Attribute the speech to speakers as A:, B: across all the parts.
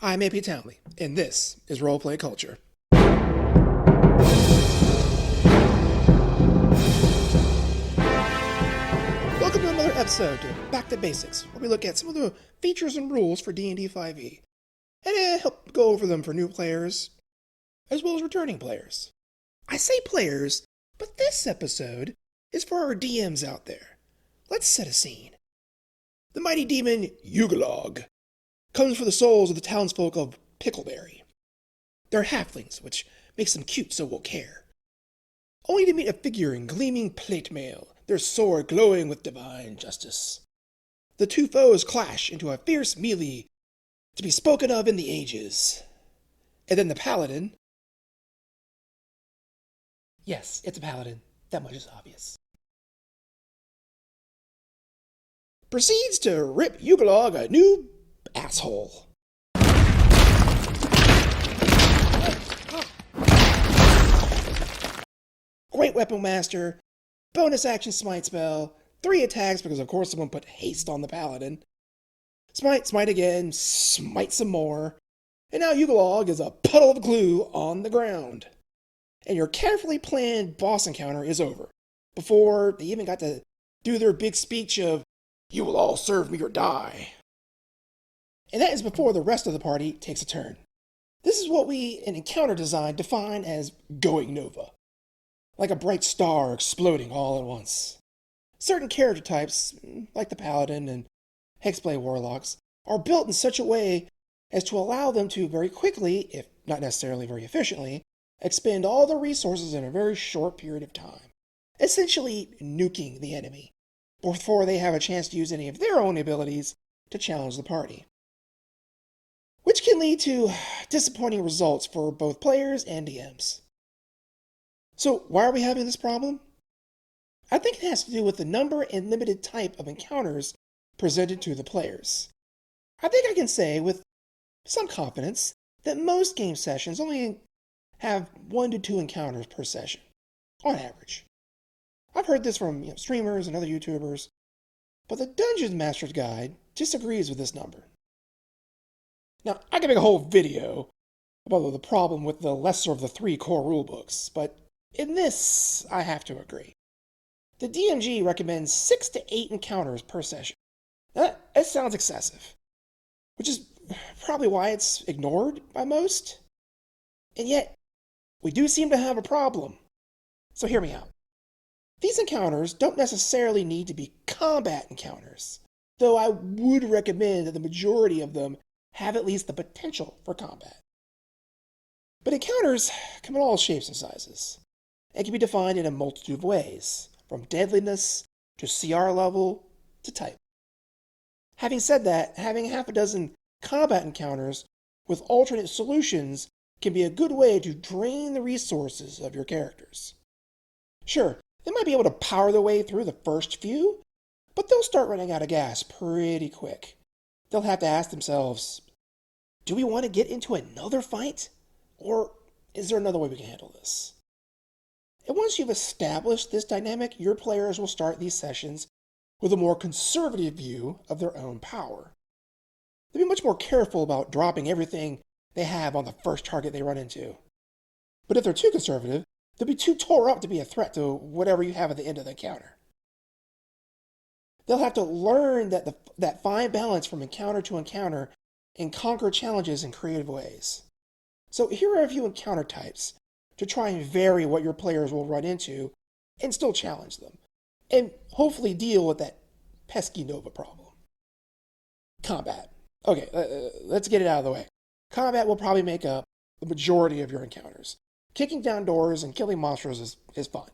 A: I'm AP Townley, and this is Roleplay Culture. Welcome to another episode of Back to Basics, where we look at some of the features and rules for D&D 5e, and help go over them for new players, as well as returning players. I say players, but this episode is for our DMs out there. Let's set a scene. The mighty demon Yugolog comes for the souls of the townsfolk of Pickleberry. They're halflings, which makes them cute, so we'll care. Only to meet a figure in gleaming plate mail, their sword glowing with divine justice. The two foes clash into a fierce melee to be spoken of in the ages. And then the paladin... Yes, it's a paladin. That much is obvious. Proceeds to rip Yugolog a new asshole. Great weapon master, bonus action smite spell, 3 attacks because of course someone put haste on the paladin. Smite, smite again, smite some more, and now Yugolog is a puddle of glue on the ground. And your carefully planned boss encounter is over, before they even got to do their big speech of, "You will all serve me or die." And that is before the rest of the party takes a turn. This is what we in encounter design define as going nova. Like a bright star exploding all at once. Certain character types, like the Paladin and Hexblade Warlocks, are built in such a way as to allow them to very quickly, if not necessarily very efficiently, expend all their resources in a very short period of time, essentially nuking the enemy, before they have a chance to use any of their own abilities to challenge the party. Which can lead to disappointing results for both players and DMs. So why are we having this problem? I think it has to do with the number and limited type of encounters presented to the players. I think I can say with some confidence that most game sessions only have 1 to 2 encounters per session, on average. I've heard this from streamers and other YouTubers, but the Dungeon Master's Guide disagrees with this number. Now, I can make a whole video about the problem with the lesser of the 3 core rulebooks, but in this, I have to agree. The DMG recommends 6 to 8 encounters per session. That sounds excessive, which is probably why it's ignored by most. And yet, we do seem to have a problem. So hear me out. These encounters don't necessarily need to be combat encounters, though I would recommend that the majority of them have at least the potential for combat. But encounters come in all shapes and sizes, and can be defined in a multitude of ways, from deadliness to CR level to type. Having said that, having half a dozen combat encounters with alternate solutions can be a good way to drain the resources of your characters. Sure, they might be able to power their way through the first few, but they'll start running out of gas pretty quick. They'll have to ask themselves, do we want to get into another fight? Or is there another way we can handle this? And once you've established this dynamic, your players will start these sessions with a more conservative view of their own power. They'll be much more careful about dropping everything they have on the first target they run into. But if they're too conservative, they'll be too tore up to be a threat to whatever you have at the end of the encounter. They'll have to learn that fine balance from encounter to encounter and conquer challenges in creative ways. So here are a few encounter types to try and vary what your players will run into and still challenge them, and hopefully deal with that pesky Nova problem. Combat. Okay, let's get it out of the way. Combat will probably make up the majority of your encounters. Kicking down doors and killing monsters is fun.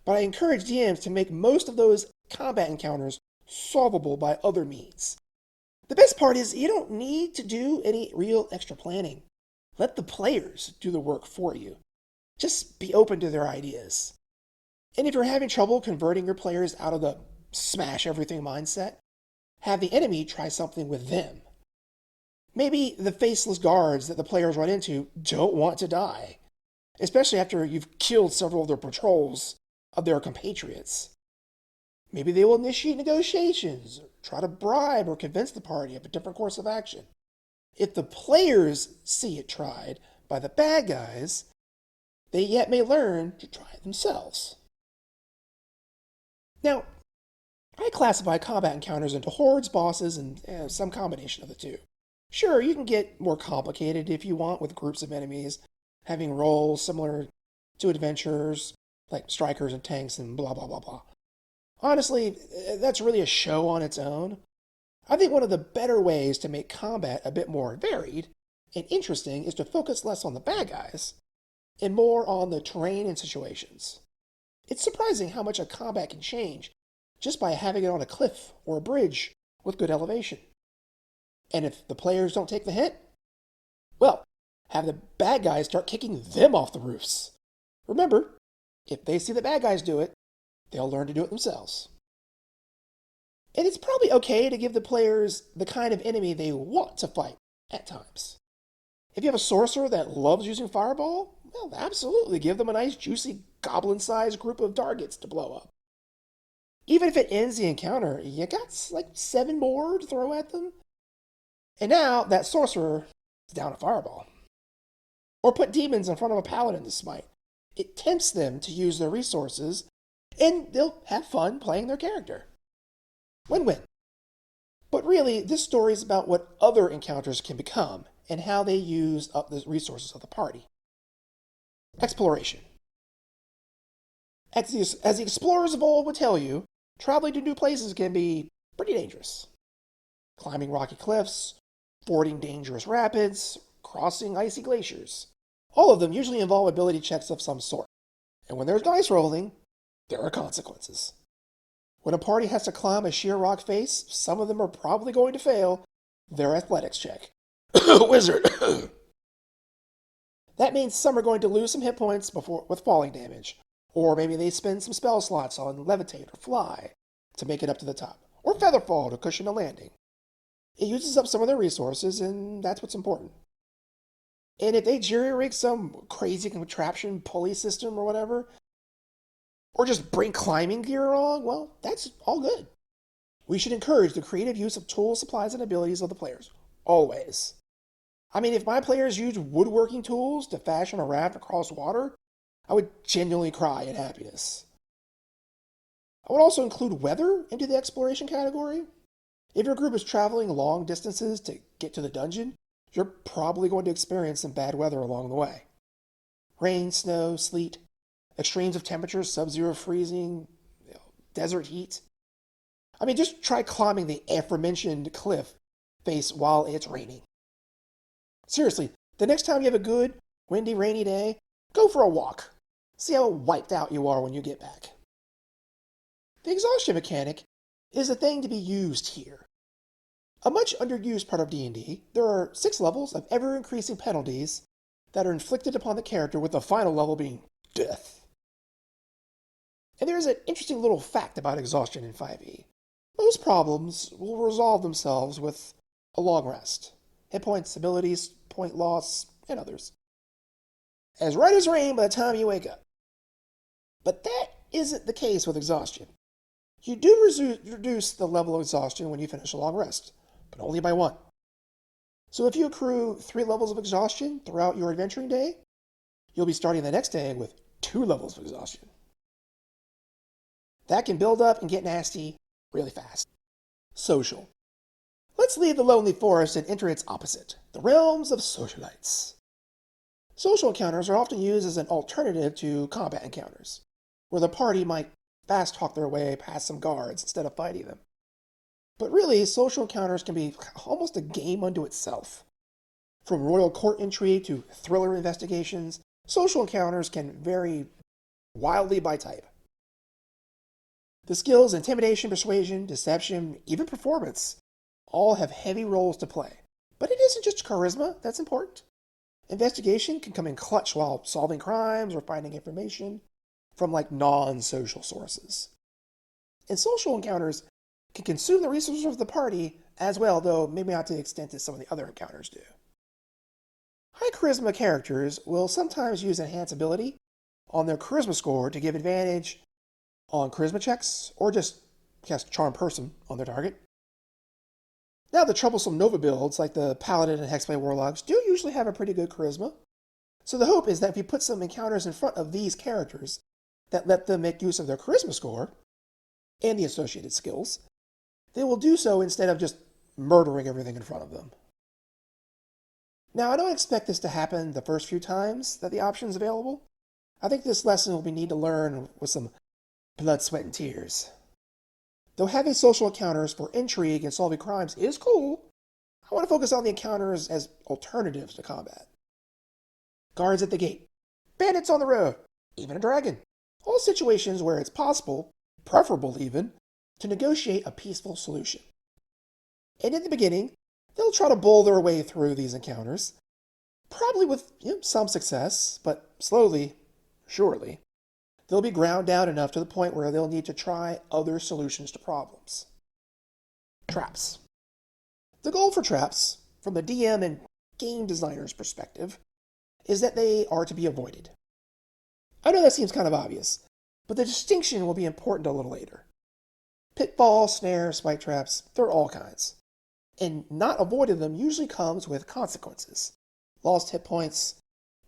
A: But I encourage DMs to make most of those combat encounters solvable by other means. The best part is you don't need to do any real extra planning. Let the players do the work for you. Just be open to their ideas. And if you're having trouble converting your players out of the smash everything mindset, have the enemy try something with them. Maybe the faceless guards that the players run into don't want to die, especially after you've killed several of their patrols of their compatriots. Maybe they will initiate negotiations, or try to bribe or convince the party of a different course of action. If the players see it tried by the bad guys, they yet may learn to try it themselves. Now, I classify combat encounters into hordes, bosses, and some combination of the two. Sure, you can get more complicated if you want with groups of enemies, having roles similar to adventurers, like strikers and tanks and blah blah blah blah. Honestly, that's really a show on its own. I think one of the better ways to make combat a bit more varied and interesting is to focus less on the bad guys and more on the terrain and situations. It's surprising how much a combat can change just by having it on a cliff or a bridge with good elevation. And if the players don't take the hint, well, have the bad guys start kicking them off the roofs. Remember, if they see the bad guys do it, they'll learn to do it themselves. And it's probably okay to give the players the kind of enemy they want to fight at times. If you have a sorcerer that loves using fireball, well, absolutely give them a nice, juicy, goblin-sized group of targets to blow up. Even if it ends the encounter, you got like 7 more to throw at them. And now that sorcerer is down a fireball. Or put demons in front of a paladin to smite. It tempts them to use their resources, and they'll have fun playing their character. Win-win. But really, this story is about what other encounters can become, and how they use up the resources of the party. Exploration. As the explorers of old would tell you, traveling to new places can be pretty dangerous. Climbing rocky cliffs, fording dangerous rapids, crossing icy glaciers. All of them usually involve ability checks of some sort. And when there's dice rolling, there are consequences. When a party has to climb a sheer rock face, some of them are probably going to fail their athletics check. Wizard! That means some are going to lose some hit points with falling damage. Or maybe they spend some spell slots on levitate or fly to make it up to the top. Or featherfall to cushion a landing. It uses up some of their resources, and that's what's important. And if they jury-rig some crazy contraption pulley system or whatever, or just bring climbing gear along, well, that's all good. We should encourage the creative use of tools, supplies, and abilities of the players. Always. I mean, if my players used woodworking tools to fashion a raft across water, I would genuinely cry in happiness. I would also include weather into the exploration category. If your group is traveling long distances to get to the dungeon, you're probably going to experience some bad weather along the way. Rain, snow, sleet, extremes of temperature, sub-zero freezing, desert heat. I mean, just try climbing the aforementioned cliff face while it's raining. Seriously, the next time you have a good, windy, rainy day, go for a walk. See how wiped out you are when you get back. The exhaustion mechanic is a thing to be used here. A much underused part of D&D, there are 6 levels of ever-increasing penalties that are inflicted upon the character, with the final level being death. And there's an interesting little fact about exhaustion in 5e. Most problems will resolve themselves with a long rest. Hit points, abilities, point loss, and others. As right as rain by the time you wake up. But that isn't the case with exhaustion. You do reduce the level of exhaustion when you finish a long rest, but only by 1. So if you accrue 3 levels of exhaustion throughout your adventuring day, you'll be starting the next day with 2 levels of exhaustion. That can build up and get nasty really fast. Social. Let's leave the lonely forest and enter its opposite, the realms of socialites. Social encounters are often used as an alternative to combat encounters, where the party might fast talk their way past some guards instead of fighting them. But really, social encounters can be almost a game unto itself. From royal court intrigue to thriller investigations, social encounters can vary wildly by type. The skills intimidation, persuasion, deception, even performance all have heavy roles to play. But it isn't just charisma that's important. Investigation can come in clutch while solving crimes or finding information from non-social sources. And social encounters can consume the resources of the party as well, though maybe not to the extent that some of the other encounters do. High charisma characters will sometimes use enhance ability on their charisma score to give advantage on charisma checks, or just cast charm person on their target. Now, the troublesome Nova builds, like the Paladin and Hexblade Warlocks, do usually have a pretty good charisma. So the hope is that if we put some encounters in front of these characters that let them make use of their charisma score and the associated skills, they will do so instead of just murdering everything in front of them. Now, I don't expect this to happen the first few times that the option is available. I think this lesson will be need to learn with some blood, sweat, and tears. Though having social encounters for intrigue and solving crimes is cool, I want to focus on the encounters as alternatives to combat. Guards at the gate, bandits on the road, even a dragon. All situations where it's possible, preferable even, to negotiate a peaceful solution. And in the beginning, they'll try to bull their way through these encounters, probably with some success, but slowly, surely, they'll be ground down enough to the point where they'll need to try other solutions to problems. Traps. The goal for traps, from the DM and game designer's perspective, is that they are to be avoided. I know that seems kind of obvious, but the distinction will be important a little later. Pitfalls, snares, spike traps, there are all kinds. And not avoiding them usually comes with consequences. Lost hit points,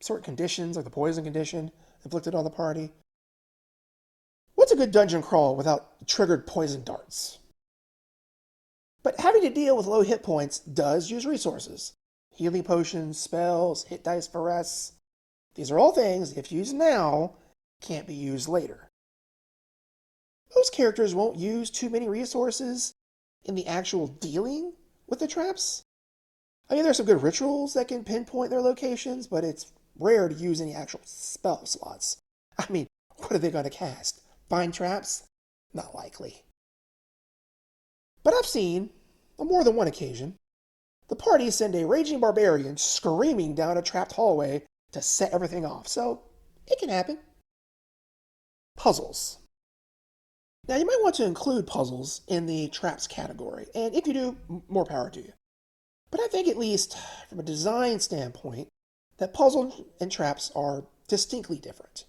A: certain conditions like the poison condition inflicted on the party. What's a good dungeon crawl without triggered poison darts? But having to deal with low hit points does use resources. Healing potions, spells, hit dice for rests. These are all things, if used now, can't be used later. Most characters won't use too many resources in the actual dealing with the traps. I mean, there's some good rituals that can pinpoint their locations, but it's rare to use any actual spell slots. I mean, what are they going to cast? Find traps? Not likely. But I've seen, on more than one occasion, the party send a raging barbarian screaming down a trapped hallway to set everything off, so it can happen. Puzzles. Now, you might want to include puzzles in the traps category, and if you do, more power to you. But I think, at least from a design standpoint, that puzzles and traps are distinctly different.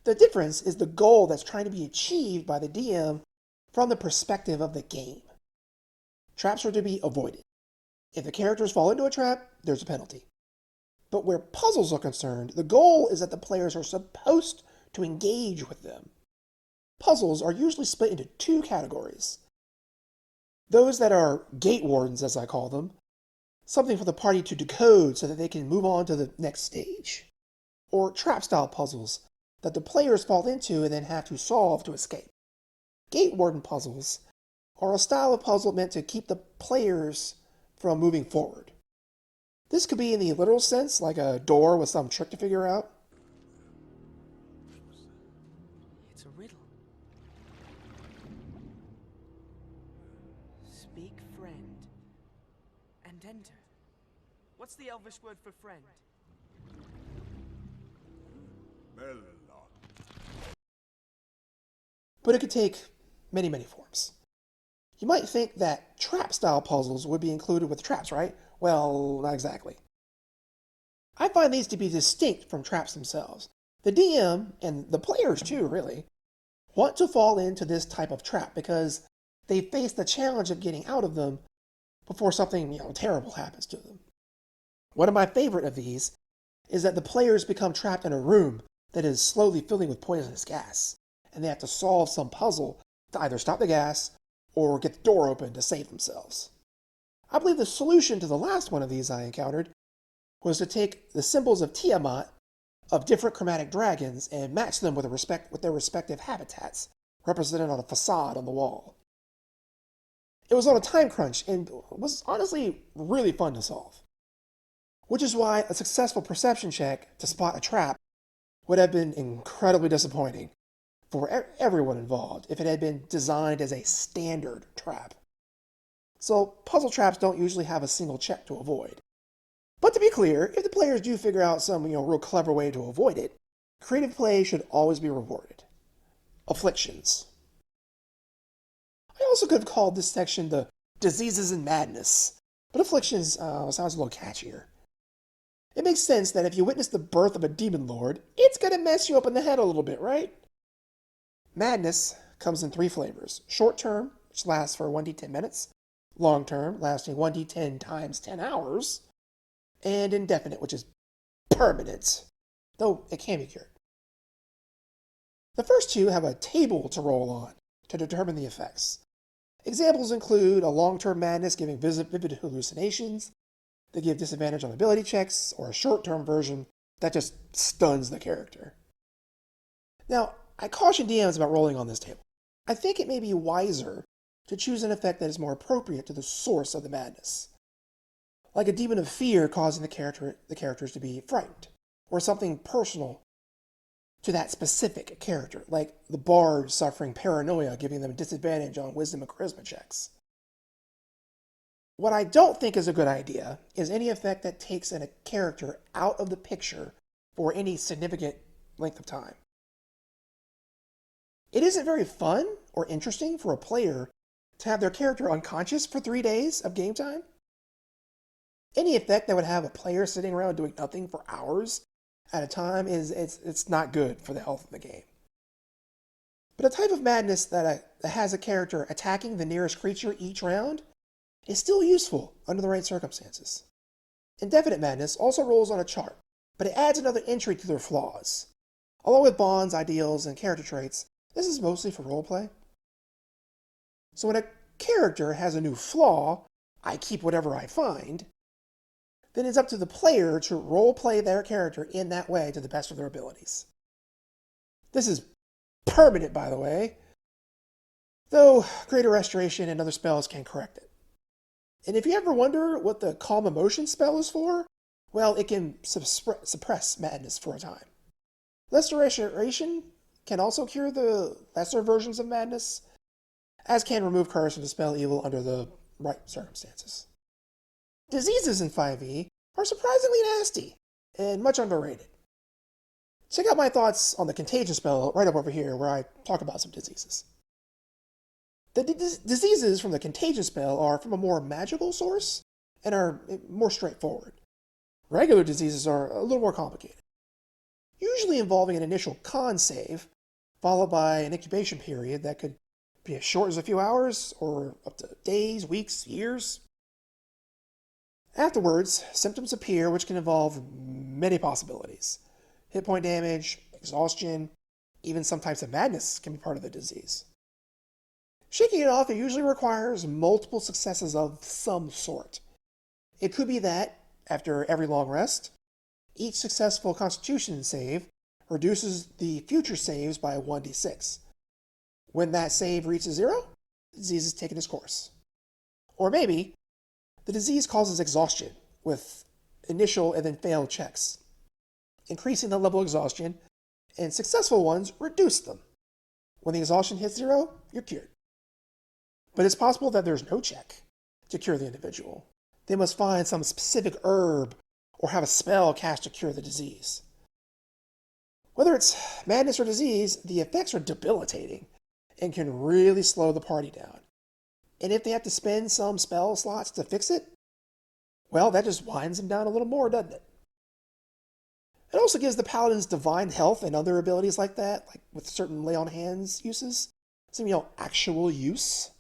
A: The difference is the goal that's trying to be achieved by the DM from the perspective of the game. Traps are to be avoided. If the characters fall into a trap, there's a penalty. But where puzzles are concerned, the goal is that the players are supposed to engage with them. Puzzles are usually split into two categories. Those that are gate wardens, as I call them, something for the party to decode so that they can move on to the next stage. Or trap-style puzzles that the players fall into and then have to solve to escape. Gate warden puzzles are a style of puzzle meant to keep the players from moving forward. This could be in the literal sense, like a door with some trick to figure out.
B: It's a riddle. Speak friend and enter. What's the Elvish word for friend?
A: But it could take many, many forms. You might think that trap-style puzzles would be included with traps, right? Well, not exactly. I find these to be distinct from traps themselves. The DM, and the players too, really, want to fall into this type of trap because they face the challenge of getting out of them before something, terrible happens to them. One of my favorite of these is that the players become trapped in a room that is slowly filling with poisonous gas, and they have to solve some puzzle to either stop the gas or get the door open to save themselves. I believe the solution to the last one of these I encountered was to take the symbols of Tiamat of different chromatic dragons and match them with their respective habitats, represented on a facade on the wall. It was on a time crunch and was honestly really fun to solve. Which is why a successful perception check to spot a trap would have been incredibly disappointing for everyone involved if it had been designed as a standard trap. So puzzle traps don't usually have a single check to avoid. But to be clear, if the players do figure out some real clever way to avoid it, creative play should always be rewarded. Afflictions. I also could have called this section the Diseases and Madness, but Afflictions sounds a little catchier. It makes sense that if you witness the birth of a demon lord, it's going to mess you up in the head a little bit, right? Madness comes in 3 flavors. Short term, which lasts for 1d10 minutes. long term, lasting 1d10 times 10 hours, and indefinite, which is permanent, though it can be cured. The first two have a table to roll on to determine the effects. Examples include a long-term madness giving vivid hallucinations that give disadvantage on ability checks, or a short-term version that just stuns the character. Now, I caution DMs about rolling on this table. I think it may be wiser to choose an effect that is more appropriate to the source of the madness, like a demon of fear causing the characters to be frightened, or something personal to that specific character, like the bard suffering paranoia, giving them disadvantage on wisdom and charisma checks. What I don't think is a good idea is any effect that takes a character out of the picture for any significant length of time. It isn't very fun or interesting for a player to have their character unconscious for 3 days of game time. Any effect that would have a player sitting around doing nothing for hours at a time it's not good for the health of the game. But a type of madness that has a character attacking the nearest creature each round is still useful under the right circumstances. Indefinite madness also rolls on a chart, but it adds another entry to their flaws. Along with bonds, ideals, and character traits, this is mostly for roleplay. So when a character has a new flaw, I keep whatever I find, then it's up to the player to roleplay their character in that way to the best of their abilities. This is permanent, by the way, though Greater Restoration and other spells can correct it. And if you ever wonder what the Calm Emotion spell is for, well, it can suppress madness for a time. Lesser Restoration can also cure the lesser versions of madness, as can remove curse and dispel evil under the right circumstances. Diseases in 5e are surprisingly nasty and much underrated. Check out my thoughts on the Contagion spell right up over here, where I talk about some diseases. The diseases from the Contagion spell are from a more magical source and are more straightforward. Regular diseases are a little more complicated, usually involving an initial con save, followed by an incubation period that could be as short as a few hours, or up to days, weeks, years. Afterwards, symptoms appear which can involve many possibilities. Hit point damage, exhaustion, even some types of madness can be part of the disease. Shaking it off, it usually requires multiple successes of some sort. It could be that, after every long rest, each successful Constitution save reduces the future saves by 1d6. When that save reaches 0, the disease is taken its course. Or maybe the disease causes exhaustion with initial and then failed checks, increasing the level of exhaustion, and successful ones reduce them. When the exhaustion hits 0, you're cured. But it's possible that there's no check to cure the individual. They must find some specific herb or have a spell cast to cure the disease. Whether it's madness or disease, the effects are debilitating and can really slow the party down. And if they have to spend some spell slots to fix it, well, that just winds them down a little more, doesn't it? It also gives the paladins divine health and other abilities like that, like with certain lay on hands uses, some actual use.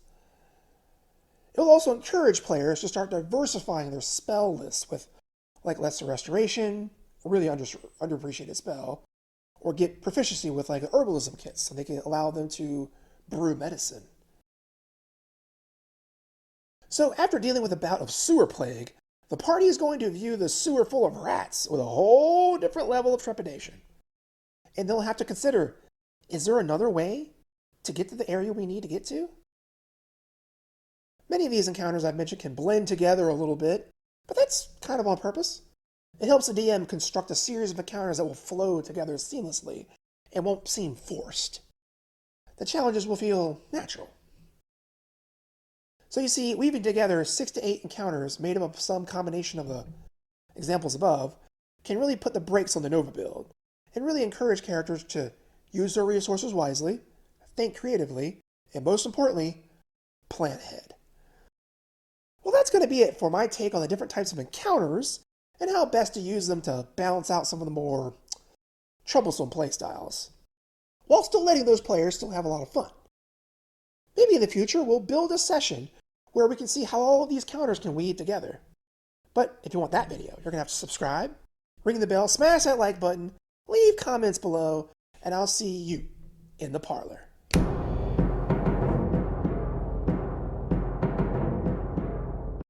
A: It will also encourage players to start diversifying their spell lists with like Lesser Restoration, a really underappreciated spell, or get proficiency with like herbalism kits so they can allow them to brew medicine. So after dealing with a bout of sewer plague, the party is going to view the sewer full of rats with a whole different level of trepidation. And they'll have to consider, is there another way to get to the area we need to get to? Many of these encounters I've mentioned can blend together a little bit, but that's kind of on purpose. It helps the DM construct a series of encounters that will flow together seamlessly and won't seem forced. The challenges will feel natural. So you see, weaving together 6 to 8 encounters made up of some combination of the examples above can really put the brakes on the Nova build and really encourage characters to use their resources wisely, think creatively, and most importantly, plan ahead. Well, that's going to be it for my take on the different types of encounters and how best to use them to balance out some of the more troublesome playstyles, while still letting those players still have a lot of fun. Maybe in the future we'll build a session where we can see how all of these counters can weave together. But if you want that video, you're going to have to subscribe, ring the bell, smash that like button, leave comments below, and I'll see you in the parlor.